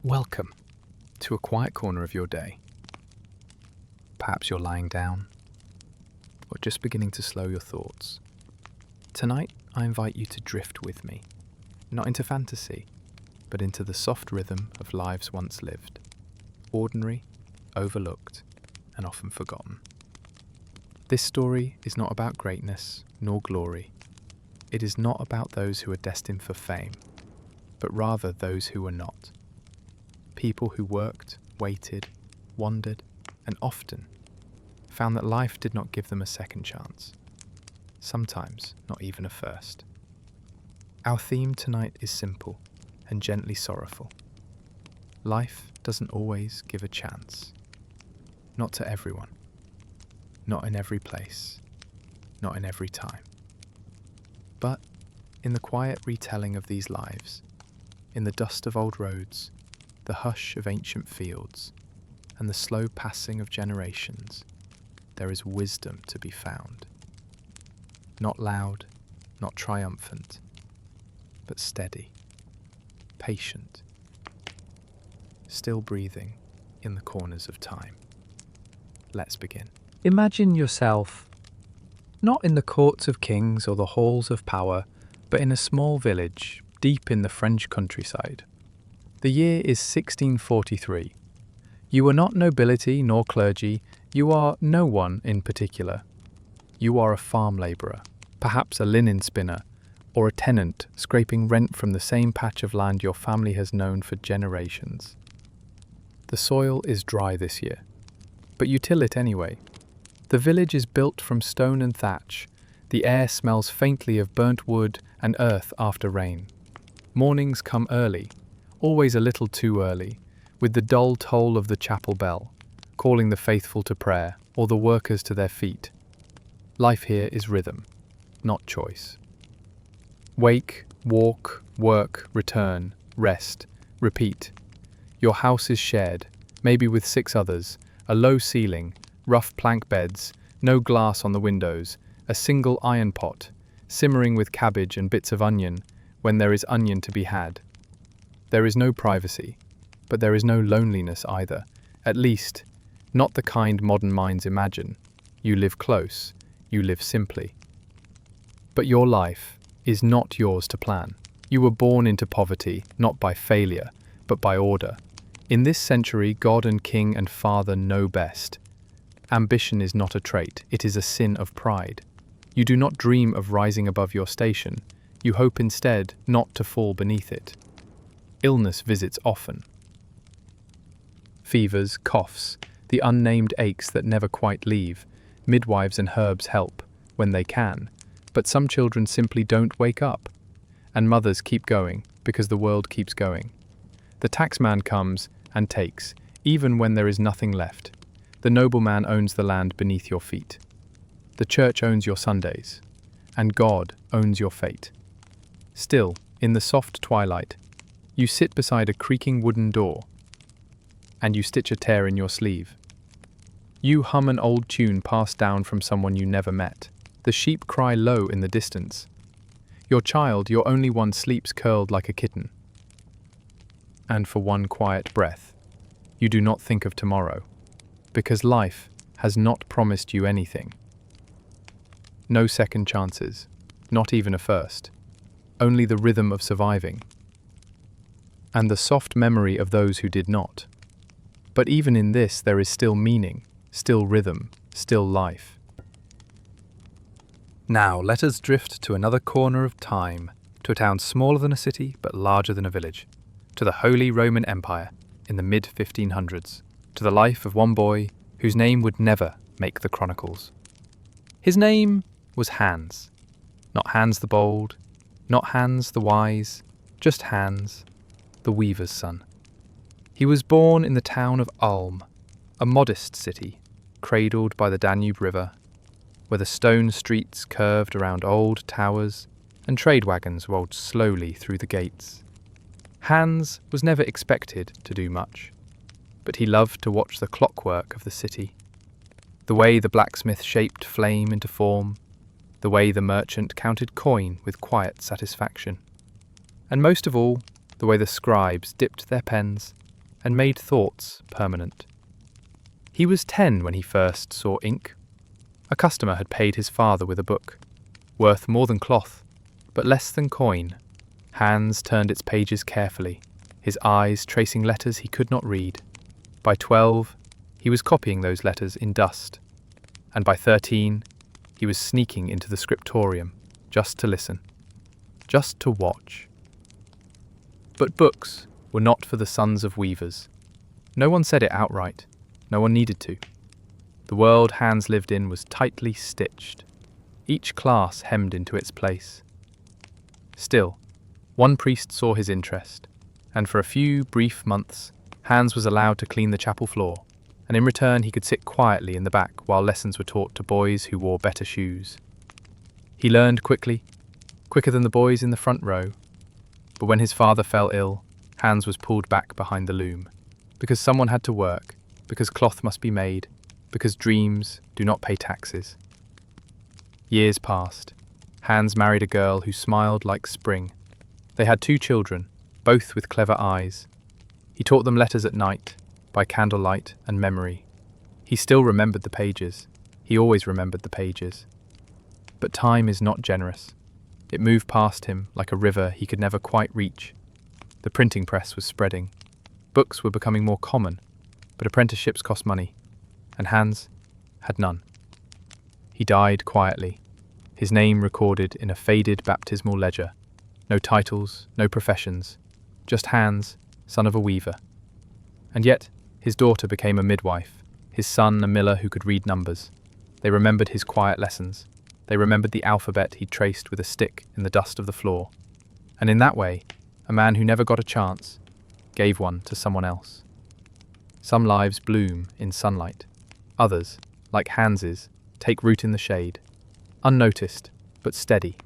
Welcome to a quiet corner of your day. Perhaps you're lying down or just beginning to slow your thoughts. Tonight, I invite you to drift with me, not into fantasy, but into the soft rhythm of lives once lived, ordinary, overlooked, and often forgotten. This story is not about greatness nor glory. It is not about those who are destined for fame, but rather those who were not. People who worked, waited, wandered, and often found that life did not give them a second chance. Sometimes not even a first. Our theme tonight is simple and gently sorrowful. Life doesn't always give a chance. Not to everyone. Not in every place. Not in every time. But in the quiet retelling of these lives, in the dust of old roads, the hush of ancient fields, and the slow passing of generations, there is wisdom to be found. Not loud, not triumphant, but steady, patient, still breathing in the corners of time. Let's begin. Imagine yourself not in the courts of kings or the halls of power, but in a small village deep in the French countryside. The year is 1643. You are not nobility nor clergy, you are no one in particular. You are a farm labourer, perhaps a linen spinner, or a tenant scraping rent from the same patch of land your family has known for generations. The soil is dry this year, but you till it anyway. The village is built from stone and thatch. The air smells faintly of burnt wood and earth after rain. Mornings come early, always a little too early, with the dull toll of the chapel bell, calling the faithful to prayer or the workers to their feet. Life here is rhythm, not choice. Wake, walk, work, return, rest, repeat. Your house is shared, maybe with 6 others, a low ceiling, rough plank beds, no glass on the windows, a single iron pot, simmering with cabbage and bits of onion when there is onion to be had. There is no privacy, but there is no loneliness either, at least, not the kind modern minds imagine. You live close, you live simply. But your life is not yours to plan. You were born into poverty, not by failure, but by order. In this century, God and King and Father know best. Ambition is not a trait, it is a sin of pride. You do not dream of rising above your station, you hope instead not to fall beneath it. Illness visits often. Fevers, coughs, the unnamed aches that never quite leave. Midwives and herbs help, when they can, but some children simply don't wake up. And mothers keep going, because the world keeps going. The taxman comes and takes, even when there is nothing left. The nobleman owns the land beneath your feet. The church owns your Sundays, and God owns your fate. Still, in the soft twilight, you sit beside a creaking wooden door, and you stitch a tear in your sleeve. You hum an old tune passed down from someone you never met. The sheep cry low in the distance. Your child, your only one, sleeps curled like a kitten. And for one quiet breath, you do not think of tomorrow, because life has not promised you anything. No second chances, not even a first, only the rhythm of surviving, and the soft memory of those who did not. But even in this there is still meaning, still rhythm, still life. Now let us drift to another corner of time, to a town smaller than a city but larger than a village, to the Holy Roman Empire in the mid-1500s, to the life of one boy whose name would never make the chronicles. His name was Hans. Not Hans the Bold, not Hans the Wise, just Hans, the weaver's son. He was born in the town of Ulm, a modest city, cradled by the Danube River, where the stone streets curved around old towers and trade wagons rolled slowly through the gates. Hans was never expected to do much, but he loved to watch the clockwork of the city, the way the blacksmith shaped flame into form, the way the merchant counted coin with quiet satisfaction, and most of all, the way the scribes dipped their pens and made thoughts permanent. He was 10 when he first saw ink. A customer had paid his father with a book, worth more than cloth, but less than coin. Hans turned its pages carefully, his eyes tracing letters he could not read. By 12, he was copying those letters in dust, and by 13, he was sneaking into the scriptorium just to listen, just to watch. But books were not for the sons of weavers. No one said it outright. No one needed to. The world Hans lived in was tightly stitched, each class hemmed into its place. Still, one priest saw his interest, and for a few brief months, Hans was allowed to clean the chapel floor, and in return he could sit quietly in the back while lessons were taught to boys who wore better shoes. He learned quickly, quicker than the boys in the front row, but when his father fell ill, Hans was pulled back behind the loom, because someone had to work, because cloth must be made, because dreams do not pay taxes. Years passed. Hans married a girl who smiled like spring. They had 2 children, both with clever eyes. He taught them letters at night, by candlelight and memory. He still remembered the pages. He always remembered the pages. But time is not generous. It moved past him like a river he could never quite reach. The printing press was spreading. Books were becoming more common, but apprenticeships cost money, and Hans had none. He died quietly, his name recorded in a faded baptismal ledger. No titles, no professions, just Hans, son of a weaver. And yet, his daughter became a midwife, his son a miller who could read numbers. They remembered his quiet lessons. They remembered the alphabet he'd traced with a stick in the dust of the floor. And in that way, a man who never got a chance gave one to someone else. Some lives bloom in sunlight. Others, like Hans's, take root in the shade. Unnoticed, but steady.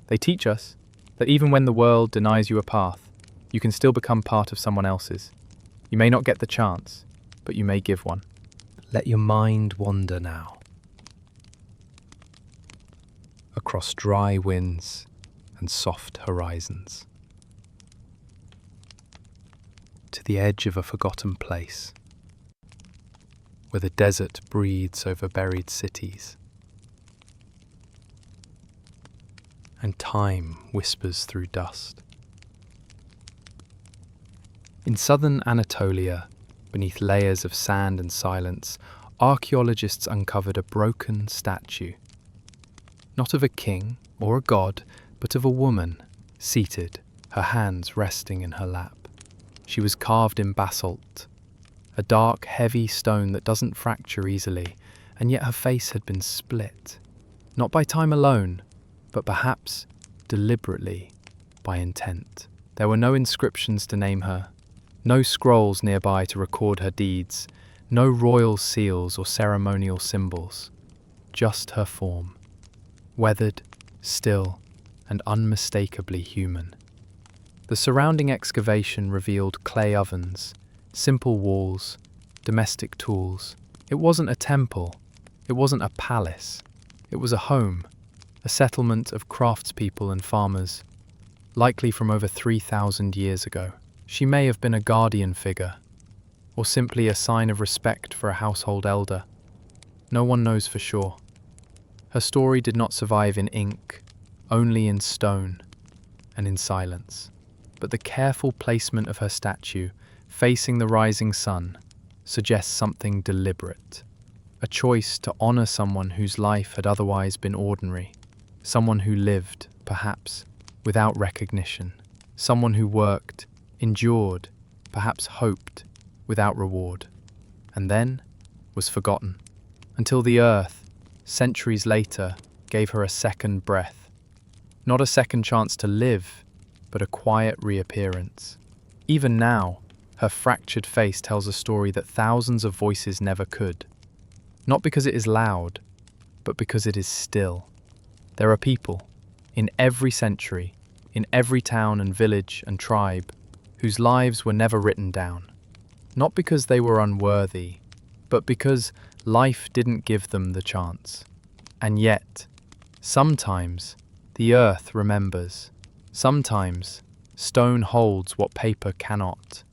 They teach us that even when the world denies you a path, you can still become part of someone else's. You may not get the chance, but you may give one. Let your mind wander now. Across dry winds and soft horizons. To the edge of a forgotten place, where the desert breathes over buried cities, and time whispers through dust. In southern Anatolia, beneath layers of sand and silence, archaeologists uncovered a broken statue. Not of a king or a god, but of a woman, seated, her hands resting in her lap. She was carved in basalt, a dark, heavy stone that doesn't fracture easily, and yet her face had been split, not by time alone, but perhaps deliberately by intent. There were no inscriptions to name her, no scrolls nearby to record her deeds, no royal seals or ceremonial symbols, just her form, weathered, still, and unmistakably human. The surrounding excavation revealed clay ovens, simple walls, domestic tools. It wasn't a temple, it wasn't a palace, it was a home, a settlement of craftspeople and farmers, likely from over 3,000 years ago. She may have been a guardian figure, or simply a sign of respect for a household elder. No one knows for sure. Her story did not survive in ink, only in stone and in silence. But the careful placement of her statue, facing the rising sun, suggests something deliberate. A choice to honor someone whose life had otherwise been ordinary. Someone who lived, perhaps, without recognition. Someone who worked, endured, perhaps hoped, without reward. And then was forgotten. Until the earth, centuries later, gave her a second breath. Not a second chance to live, but a quiet reappearance. Even now, her fractured face tells a story that thousands of voices never could. Not because it is loud, but because it is still. There are people, in every century, in every town and village and tribe, whose lives were never written down. Not because they were unworthy, but because life didn't give them the chance. And yet, sometimes, the earth remembers. Sometimes, stone holds what paper cannot.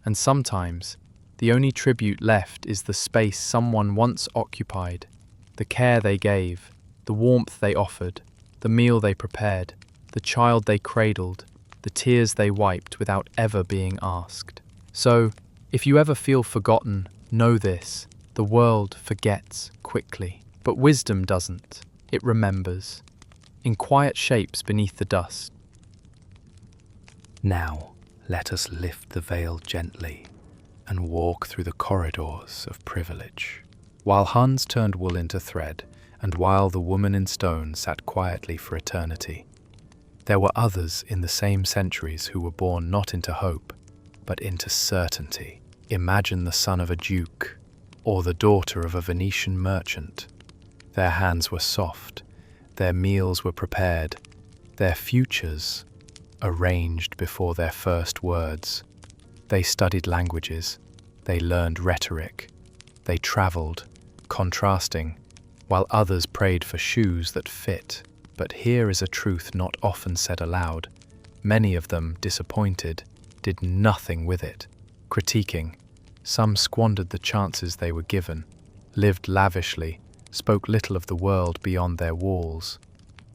And sometimes, the only tribute left is the space someone once occupied, the care they gave, the warmth they offered, the meal they prepared, the child they cradled, the tears they wiped without ever being asked. So, if you ever feel forgotten, know this: the world forgets quickly. But wisdom doesn't. It remembers, in quiet shapes beneath the dust. Now, let us lift the veil gently and walk through the corridors of privilege. While Hans turned wool into thread, and while the woman in stone sat quietly for eternity, there were others in the same centuries who were born not into hope, but into certainty. Imagine the son of a duke, or the daughter of a Venetian merchant. Their hands were soft, their meals were prepared, their futures arranged before their first words. They studied languages, they learned rhetoric, they travelled, contrasting, while others prayed for shoes that fit. But here is a truth not often said aloud. Many of them, disappointed, did nothing with it, critiquing. Some squandered the chances they were given, lived lavishly, spoke little of the world beyond their walls.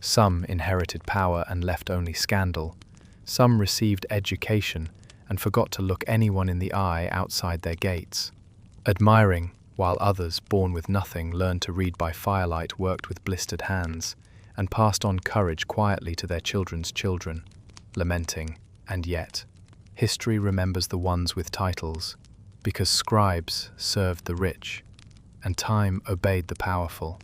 Some inherited power and left only scandal. Some received education and forgot to look anyone in the eye outside their gates. Admiring, while others, born with nothing, learned to read by firelight, worked with blistered hands, and passed on courage quietly to their children's children, lamenting. And yet, history remembers the ones with titles, because scribes served the rich, and time obeyed the powerful,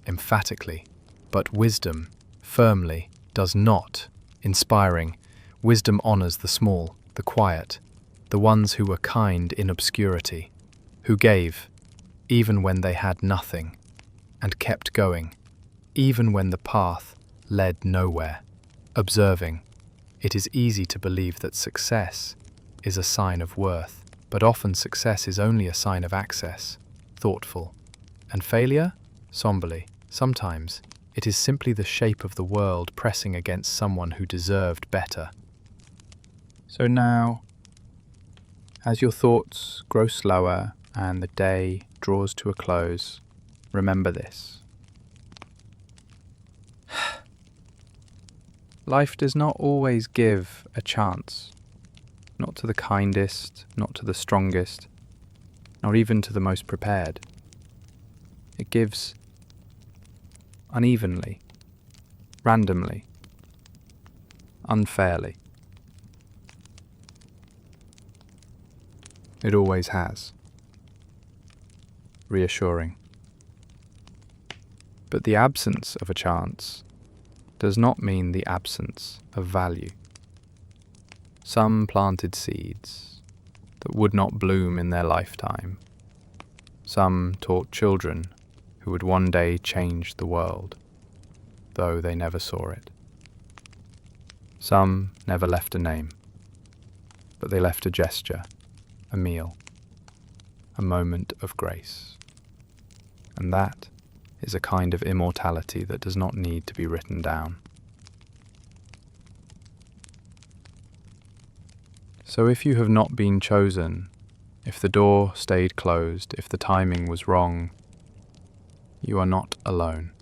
emphatically, but wisdom, firmly, does not. Inspiring, wisdom honors the small, the quiet, the ones who were kind in obscurity, who gave, even when they had nothing, and kept going, even when the path led nowhere. Observing, it is easy to believe that success is a sign of worth, but often success is only a sign of access, thoughtful, and failure, somberly. Sometimes, it is simply the shape of the world pressing against someone who deserved better. So now, as your thoughts grow slower and the day draws to a close, remember this. Life does not always give a chance, not to the kindest, not to the strongest, not even to the most prepared. It gives unevenly, randomly, unfairly. It always has. Reassuring. But the absence of a chance does not mean the absence of value. Some planted seeds that would not bloom in their lifetime. Some taught children who would one day change the world, though they never saw it. Some never left a name, but they left a gesture, a meal, a moment of grace. And that is a kind of immortality that does not need to be written down. So if you have not been chosen, if the door stayed closed, if the timing was wrong, you are not alone.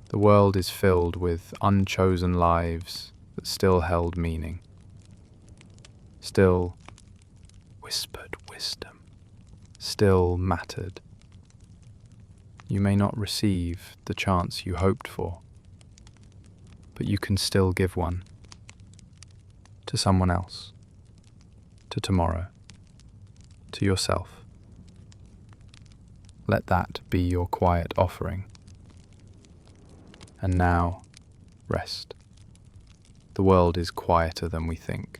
The world is filled with unchosen lives that still held meaning, still whispered wisdom, still mattered. You may not receive the chance you hoped for, but you can still give one to someone else, to tomorrow, to yourself. Let that be your quiet offering. And now, rest. The world is quieter than we think.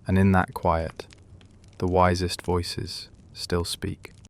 And in that quiet, the wisest voices still speak.